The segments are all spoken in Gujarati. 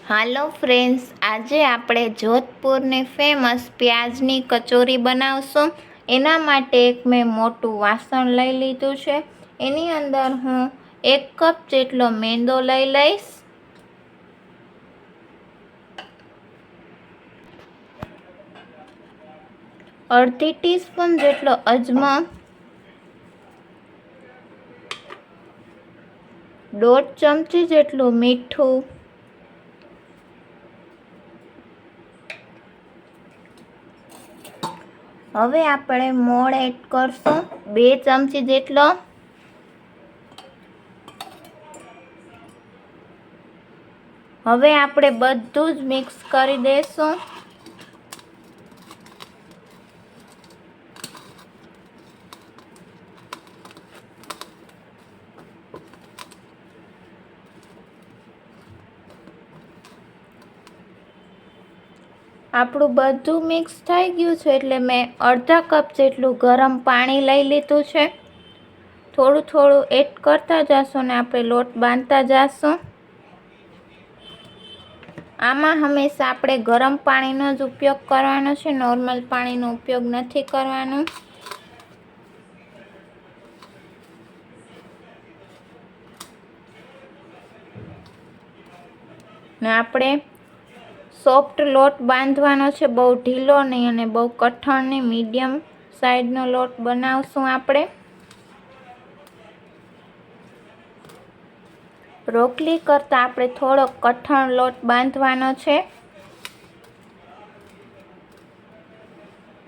હાલો ફ્રેન્ડ્સ, આજે આપણે જોધપુરની ફેમસ પ્યાજની કચોરી બનાવશું। એના માટે મેં મોટું વાસણ લઈ લીધું છે। એની અંદર હું 1 કપ જેટલો મેંદો લઈ લઈશ। અડધી ટીસ્પૂન જેટલો અજમો, 1/2 ચમચી જેટલું મીઠું, હવે આપણે મોણ એડ કરશું 2 ચમચી જેટલો। હવે આપણે બધું જ મિક્સ કરી દઈશું। આપણું બધું મિક્સ થઈ ગયું છે એટલે મેં અડધા કપ જેટલું ગરમ પાણી લઈ લીધું છે। થોડું થોડું એડ કરતા જશું ને આપણે લોટ બાંધતા જશું। આમાં હંમેશા આપણે ગરમ પાણીનો જ ઉપયોગ કરવાનો છે, નોર્મલ પાણીનો ઉપયોગ નથી કરવાનો। ને આપણે સોફ્ટ લોટ બાંધવાનો છે, બહુ ઢીલો નહીં અને બહુ કઠણ નહીં, મીડિયમ સાઈઝનો લોટ બનાવશું આપણે। રોટલી કરતાં આપણે થોડો કઠણ લોટ બાંધવાનો છે।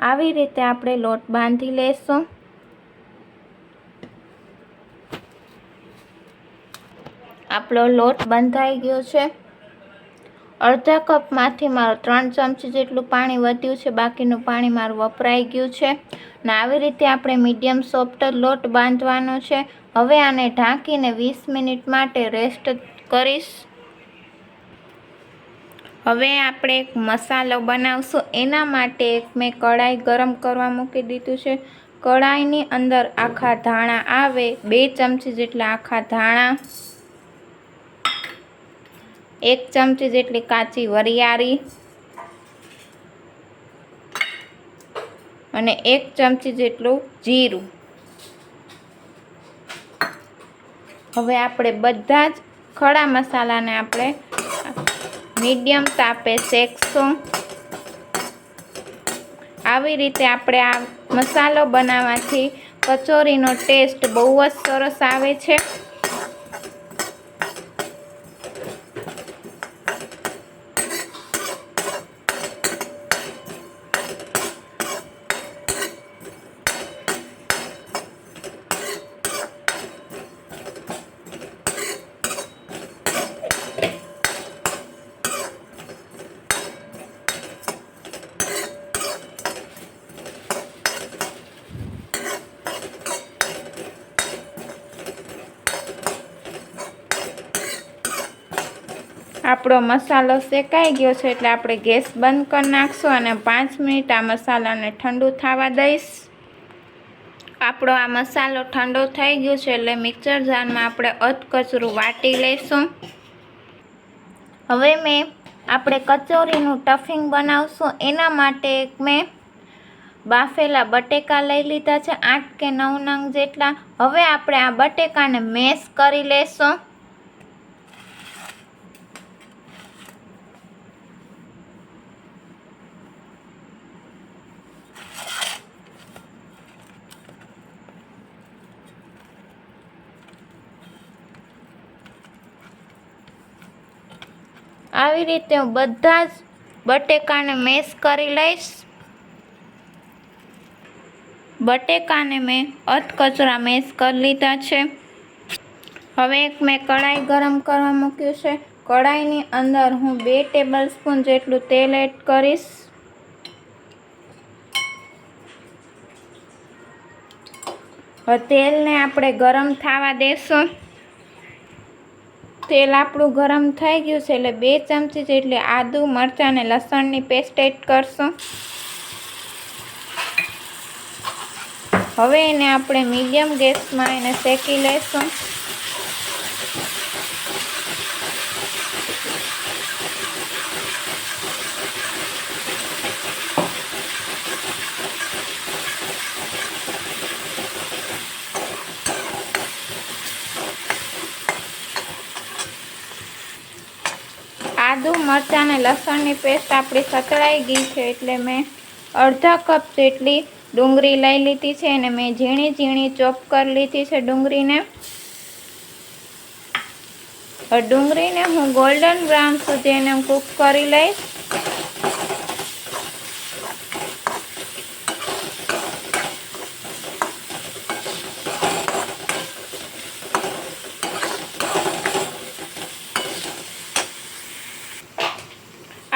આવી રીતે આપણે લોટ બાંધી લેશું। આપણો લોટ બંધાઈ ગયો છે। અડધા કપમાંથી મારું 3 ચમચી જેટલું પાણી વધ્યું છે, બાકીનું પાણી મારું વપરાઈ ગયું છે। ને આવી રીતે આપણે મીડિયમ સોફ્ટ લોટ બાંધવાનો છે। હવે આને ઢાંકીને 20 મિનિટ માટે રેસ્ટ કરીશ। હવે આપણે એક મસાલો બનાવશું। એના માટે મેં કઢાઈ ગરમ કરવા મૂકી દીધું છે। કઢાઈની અંદર આખા ધાણા આવે 2 ચમચી જેટલા આખા ધાણા, 1 ચમચી જેટલી કાચી વરિયાળી અને 1 ચમચી જેટલું જીરું। હવે આપણે બધા જ ખડા મસાલાને આપણે મીડિયમ તાપે શેકશું। આવી રીતે આપણે આ મસાલો બનાવવાથી કચોરીનો ટેસ્ટ બહુ જ સરસ આવે છે। આપણો મસાલો શેકાઈ ગયો છે એટલે આપણે ગેસ બંધ કરી નાખશું અને 5 મિનિટ આ મસાલાને ઠંડુ થવા દઈશ। આપણો આ મસાલો ઠંડો થઈ ગયો છે એટલે મિક્સર જારમાં આપણે અધકચરું વાટી લઈશું। હવે આપણે કચોરીનું સ્ટફિંગ બનાવશું। એના માટે મેં બાફેલા બટેકા લઈ લીધા છે 8 કે 9 નંગ જેટલા। હવે આપણે આ બટેકાને મેશ કરી લેશું। આવી રીતે હું બધા જ બટેકાને મેશ કરી લઈશ। બટેકાને મેં અધકચરા મેશ કરી લીધા છે। હવે મેં કઢાઈ ગરમ કરવા મૂક્યું છે। કઢાઈની અંદર હું 2 ટેબલ સ્પૂન જેટલું તેલ એડ કરીશ। હવે તેલને આપણે ગરમ થવા દેશું। તેલ આપણું ગરમ થઈ ગયું છે એટલે 2 ચમચી જેટલી આદુ, મરચાં અને લસણની પેસ્ટ એડ કરશું। હવે એને આપણે મીડિયમ ગેસમાં એને શેકી લઈશું। આદુ મરચાં અને લસણની પેસ્ટ આપણી સતળાઈ ગઈ છે, એટલે મેં અડધા કપ જેટલી ડુંગળી લઈ લીધી છે અને મેં ઝીણી ઝીણી ચોપ કરી લીધી છે ડુંગળીને. ડુંગળીને હું ગોલ્ડન બ્રાઉન સુધી એને કૂક કરી લઈશ.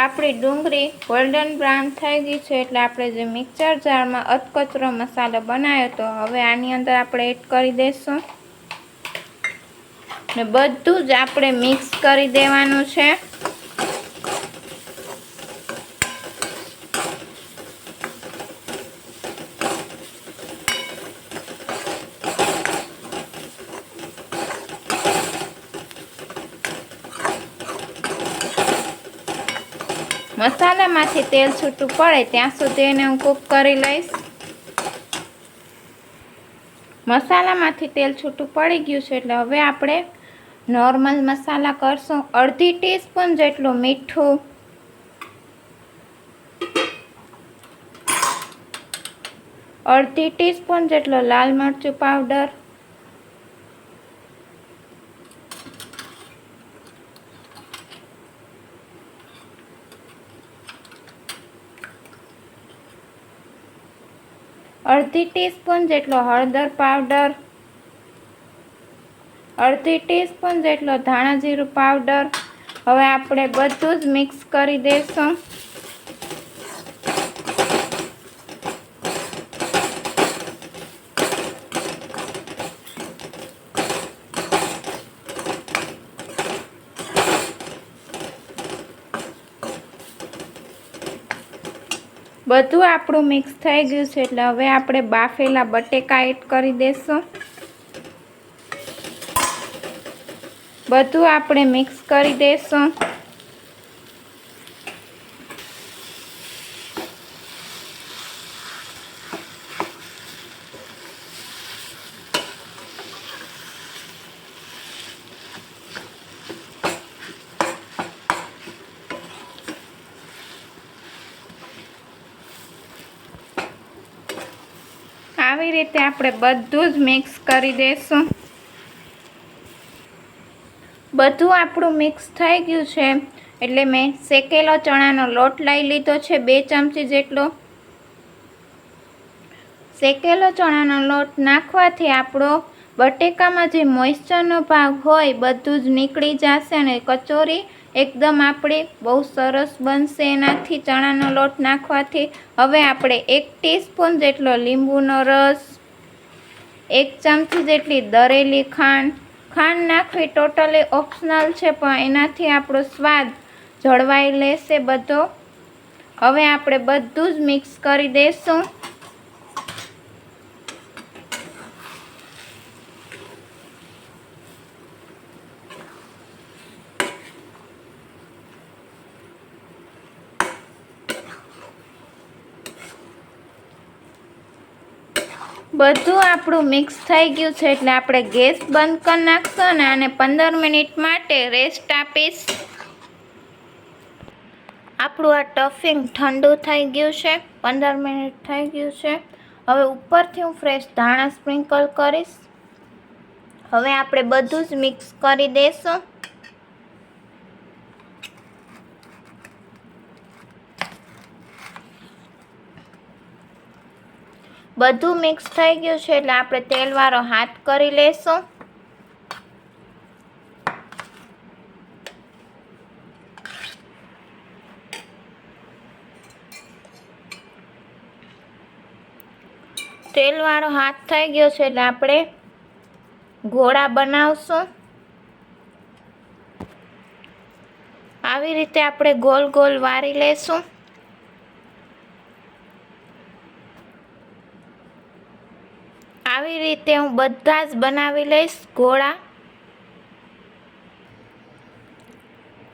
આપણી ડુંગળી ગોલ્ડન બ્રાઉન થઈ ગઈ છે, એટલે આપણે જે મિક્સર જારમાં અધકચરો મસાલો બનાવ્યો હતો હવે આની અંદર આપણે એડ કરી દઈશું ને બધું જ આપણે મિક્સ કરી દેવાનું છે. મસાલામાંથી તેલ છૂટું પડે ત્યાં સુધી એને હું કૂક કરી લઈશ. મસાલામાંથી તેલ છૂટું પડી ગયું છે, એટલે હવે આપણે નોર્મલ મસાલા કરશું. અડધી ટીસ્પૂન જેટલું મીઠું, અડધી ટીસ્પૂન જેટલો લાલ મરચું પાવડર, અડધી ટીસ્પૂન જેટલો હળદર પાવડર, અડધી ટીસ્પૂન જેટલો ધાણા જીરું પાવડર. હવે આપણે બધું જ મિક્સ કરી દઈશું. બધું આપણું મિક્સ થઈ ગયું છે, એટલે હવે આપણે બાફેલા બટેકા એડ કરી દઈશું. બધું આપણે મિક્સ કરી દઈશું. આવી રીતે આપણે બધું જ મિક્સ કરી દઈશું. બધું આપણું મિક્સ થઈ ગયું છે, એટલે મેં શેકેલો ચણાનો લોટ લઈ લીધો છે 2 ચમચી જેટલો. શેકેલો ચણાનો લોટ નાખવાથી આપણો બટેકામાં જે મોઇસ્ચરનો ભાગ હોય બધું જ નીકળી જશે અને કચોરી એકદમ આપણી બહુ સરસ બનશે એનાથી ચણાનો લોટ નાખવાથી. હવે આપણે 1 ટીસ્પૂન જેટલો લીંબુનો રસ, 1 ચમચી જેટલી દળેલી ખાંડ. ખાંડ નાખવી ટોટલી ઓપ્શનલ છે, પણ એનાથી આપણો સ્વાદ જળવાઈ લેશે બધો. હવે આપણે બધું જ મિક્સ કરી દઈશું. બધું આપણું મિક્સ થઈ ગયું છે, એટલે આપણે ગેસ બંધ કરી નાખશું અને આને 15 મિનિટ માટે રેસ્ટ આપીશ. આપણું આ ટફિંગ ઠંડુ થઈ ગયું છે, 15 મિનિટ થઈ ગયું છે. હવે ઉપરથી હું ફ્રેશ ધાણા સ્પ્રિંકલ કરીશ. હવે આપણે બધું જ મિક્સ કરી દઈશું. બધું મિક્સ થઈ ગયું છે, એટલે આપણે તેલવાળો હાથ કરી લેશું. તેલવાળો હાથ થઈ ગયો છે, એટલે આપણે ગોળા બનાવશું. આવી રીતે આપણે ગોલ ગોલ વારી લેશું. આવી રીતે હું બધા જ બનાવી લઈશ ગોળા.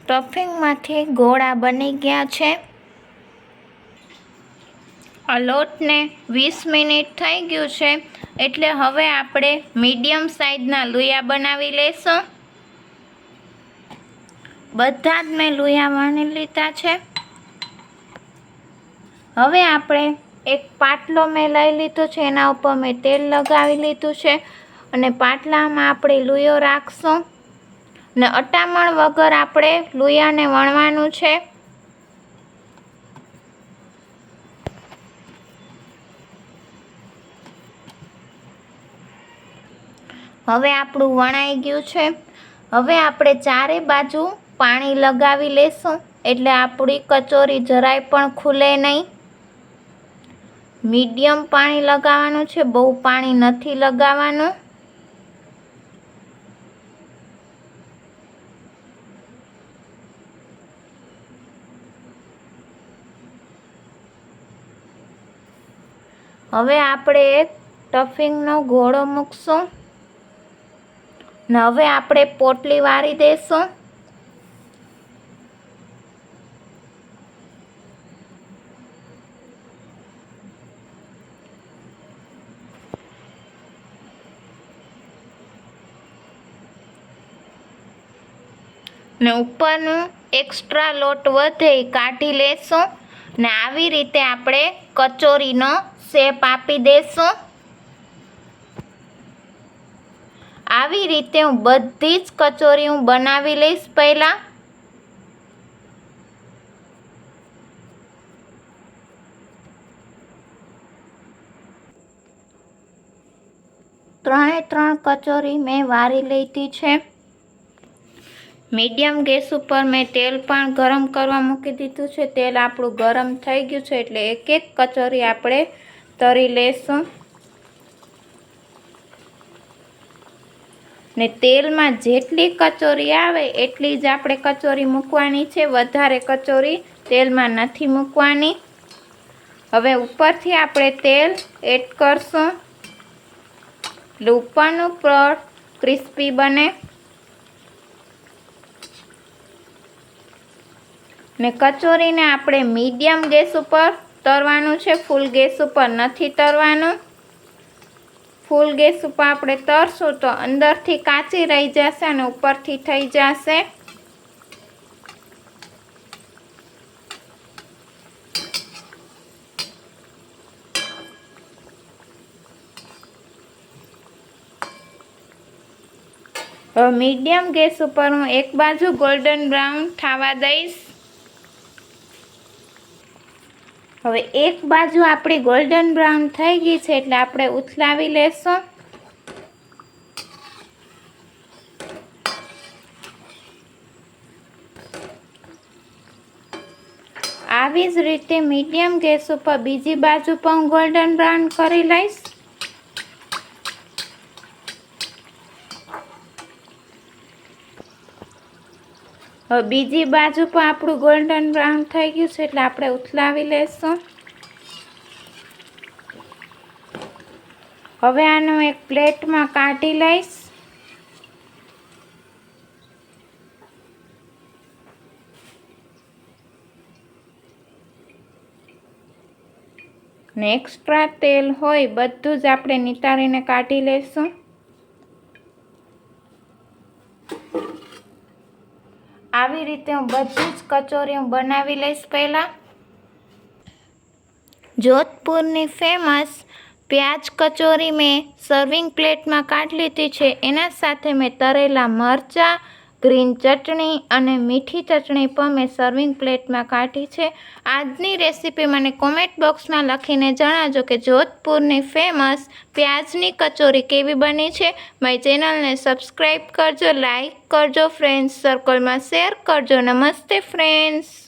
સ્ટફિંગમાંથી ગોળા બની ગયા છે. આ લોટને 20 મિનિટ થઈ ગયું છે, એટલે હવે આપણે મીડિયમ સાઇઝના લુયા બનાવી લઈશું. બધા જ મેં લુયા વણી લીધા છે। હવે આપણે એક પાટલો મેં લઈ લીધો છે, એના ઉપર મેં તેલ લગાવી લીધું છે અને પાટલામાં આપણે લુયો રાખશું ને અટામણ વગર આપણે લુયાને વણવાનું છે। હવે આપણું વણાઈ ગયું છે। હવે આપણે ચારે બાજુ પાણી લગાવી લેશું એટલે આપણી કચોરી જરાય પણ ખુલે નહીં। મીડિયમ પાણી લગાવવાનું છે, બહુ પાણી નથી લગાવવાનું। હવે આપણે એક સ્ટફિંગનો ઘોળો મૂકશું ને હવે આપણે પોટલી વાળી દઈશું। ને ઉપરનું એક્સ્ટ્રા લોટ વધે એ કાઢી લેશું ને આવી રીતે આપણે કચોરીનો શેપ આપી દઈશું। આવી રીતે હું બધી જ કચોરી બનાવી લઈશ। પહેલાં ત્રણે ત્રણ કચોરી મેં વારી લીધી છે। મીડિયમ ગેસ ઉપર મેં તેલ પણ ગરમ કરવા મૂકી દીધું છે। તેલ આપણું ગરમ થઈ ગયું છે એટલે એક એક કચોરી આપણે તળી લેશું ને તેલમાં જેટલી કચોરી આવે એટલી જ આપણે કચોરી મૂકવાની છે, વધારે કચોરી તેલમાં નથી મૂકવાની। હવે ઉપરથી આપણે તેલ એડ કરશું એટલે ઉપરનું પડ ક્રિસ્પી બને ને કચોરીને આપણે મીડિયમ ગેસ ઉપર તળવાનું છે, ફૂલ ગેસ ઉપર નથી તળવાનું। ફૂલ ગેસ ઉપર આપણે તળશું તો અંદરથી કાચી રહી જશે અને ઉપરથી થઈ જશે। હવે મીડિયમ ગેસ ઉપર હું એક બાજુ ગોલ્ડન બ્રાઉન થવા દઈશ। હવે એક બાજુ આપણી ગોલ્ડન બ્રાઉન થઈ ગઈ છે એટલે આપણે ઉથલાવી લેશું। આવી જ રીતે મીડિયમ ગેસ ઉપર બીજી બાજુ પણ ગોલ્ડન બ્રાઉન કરી લઈશ। હવે બીજી બાજુ પણ આપણું ગોલ્ડન બ્રાઉન થઈ ગયું છે એટલે આપણે ઉથલાવી લેશું। હવે આનું એક પ્લેટમાં કાઢી લઈશ ને એક્સ્ટ્રા તેલ હોય બધું જ આપણે નિતારીને કાઢી લઈશું। આવી રીતે હું બધી જ કચોરી બનાવી લઈશ। પહેલાં જોધપુરની ફેમસ પ્યાજ કચોરી મેં સર્વિંગ પ્લેટમાં કાઢી લીધી છે। એના સાથે મેં તળેલા મરચાં, ગ્રીન ચટણી અને મીઠી ચટણી પણ મેં સર્વિંગ પ્લેટમાં કાઢી છે। આજની રેસીપી મને કોમેન્ટ બોક્સમાં લખીને જણાવજો કે જોધપુરની ફેમસ પ્યાજની કચોરી કેવી બની છે। મારી ચેનલને સબસ્ક્રાઈબ કરજો, લાઈક કરજો, ફ્રેન્ડ્સ સર્કલમાં શેર કરજો। નમસ્તે ફ્રેન્ડ્સ।